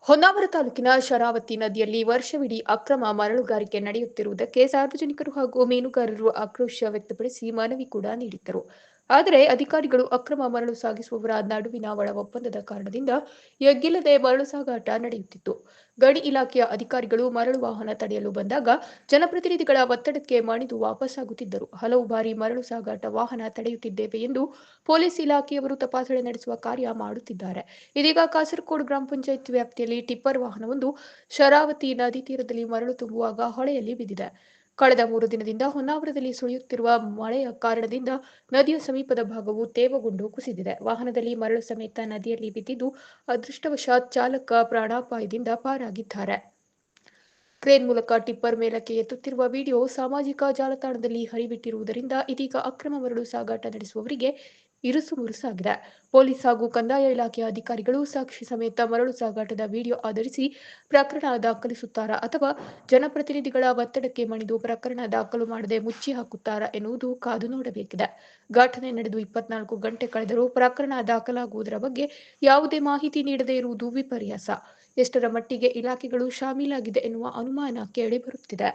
ಹೊನ್ನಾವರ ತಾಲೂಕಿನ ಶರಾವತಿ ನದಿಯಲ್ಲಿ ವರ್ಷವಿಡೀ ಅಕ್ರಮ ಮರಳುಗಾರಿಕೆ ನಡೆಯುತ್ತಿರುವುದಕ್ಕೆ ಸಾರ್ವಜನಿಕರು ಹಾಗೂ ಮೀನುಗಾರರು ಆಕ್ರೋಶ ವ್ಯಕ್ತಪಡಿಸಿ ಮನವಿ ಕೂಡ ನೀಡಿದ್ದರು. ಆದರೆ ಅಧಿಕಾರಿಗಳು ಅಕ್ರಮ ಮರಳು ಸಾಗಿಸುವವರ ನಡುವಿನ ಒಳ ಒಪ್ಪಂದದ ಕಾರಣದಿಂದ ಎಗ್ಗಿಲ್ಲದೆ ಮರಳು ಸಾಗಾಟ ನಡೆಯುತ್ತಿತ್ತು. ಗಣಿ ಇಲಾಖೆಯ ಅಧಿಕಾರಿಗಳು ಮರಳು ವಾಹನ ತಡೆಯಲು ಬಂದಾಗ ಜನಪ್ರತಿನಿಧಿಗಳ ಒತ್ತಡಕ್ಕೆ ಮಣಿದು ವಾಪಸ್ಸಾಗುತ್ತಿದ್ದರು. ಹಲವು ಬಾರಿ ಮರಳು ಸಾಗಾಟ ವಾಹನ ತಡೆಯುತ್ತಿದ್ದೇವೆ ಎಂದು ಪೊಲೀಸ್ ಇಲಾಖೆಯವರು ತಪಾಸಣೆ ನಡೆಸುವ ಕಾರ್ಯ ಮಾಡುತ್ತಿದ್ದಾರೆ. ಇದೀಗ ಕಾಸರಕೋಡು ಗ್ರಾಮ ಪಂಚಾಯತ್ ವ್ಯಾಪ್ತಿಯಲ್ಲಿ ಟಿಪ್ಪರ್ ವಾಹನವೊಂದು ಶರಾವತಿ ನದಿ ತೀರದಲ್ಲಿ ಮರಳು ತುಂಬುವಾಗ ಹೊಳೆಯಲ್ಲಿ ಬಿದ್ದಿದೆ. ಕಳೆದ 3 ದಿನದಿಂದ ಹೊನ್ನಾವರದಲ್ಲಿ ಸುರಿಯುತ್ತಿರುವ ಮಳೆಯ ಕಾರಣದಿಂದ ನದಿಯ ಸಮೀಪದ ಭಾಗವು ತೇವಗೊಂಡು ಕುಸಿದಿದೆ. ವಾಹನದಲ್ಲಿ ಮರಳು ಸಮೇತ ನದಿಯಲ್ಲಿ ಬಿದ್ದಿದ್ದು, ಅದೃಷ್ಟವಶಾತ್ ಚಾಲಕ ಪ್ರಾಣಾಪಾಯದಿಂದ ಪಾರಾಗಿದ್ದಾರೆ. ಕ್ರೇನ್ ಮೂಲಕ ಟಿಪ್ಪರ್ ಮೇಲಕ್ಕೆ ಎತ್ತುತ್ತಿರುವ ವಿಡಿಯೋ ಸಾಮಾಜಿಕ ಜಾಲತಾಣದಲ್ಲಿ ಹರಿಬಿಟ್ಟಿರುವುದರಿಂದ ಇದೀಗ ಅಕ್ರಮ ಮರಳು ಸಾಗಾಟ ನಡೆಸುವವರಿಗೆ ಇರುಸು ಮುರುಸಾಗಿದೆ. ಪೊಲೀಸ್ ಹಾಗೂ ಕಂದಾಯ ಇಲಾಖೆಯ ಅಧಿಕಾರಿಗಳು ಸಾಕ್ಷಿ ಸಮೇತ ಮರಳು ಸಾಗಾಟದ ವಿಡಿಯೋ ಆಧರಿಸಿ ಪ್ರಕರಣ ದಾಖಲಿಸುತ್ತಾರಾ ಅಥವಾ ಜನಪ್ರತಿನಿಧಿಗಳ ಒತ್ತಡಕ್ಕೆ ಮಣಿದು ಪ್ರಕರಣ ದಾಖಲು ಮಾಡದೆ ಮುಚ್ಚಿ ಹಾಕುತ್ತಾರಾ ಎನ್ನುವುದು ಕಾದು ನೋಡಬೇಕಿದೆ. ಘಟನೆ ನಡೆದು 24 ಗಂಟೆ ಕಳೆದರೂ ಪ್ರಕರಣ ದಾಖಲಾಗುವುದರ ಬಗ್ಗೆ ಯಾವುದೇ ಮಾಹಿತಿ ನೀಡದೇ ಇರುವುದು ವಿಪರ್ಯಾಸ. ಎಷ್ಟರ ಮಟ್ಟಿಗೆ ಇಲಾಖೆಗಳು ಶಾಮೀಲಾಗಿದೆ ಎನ್ನುವ ಅನುಮಾನ ಕೇಳಿಬರುತ್ತಿದೆ.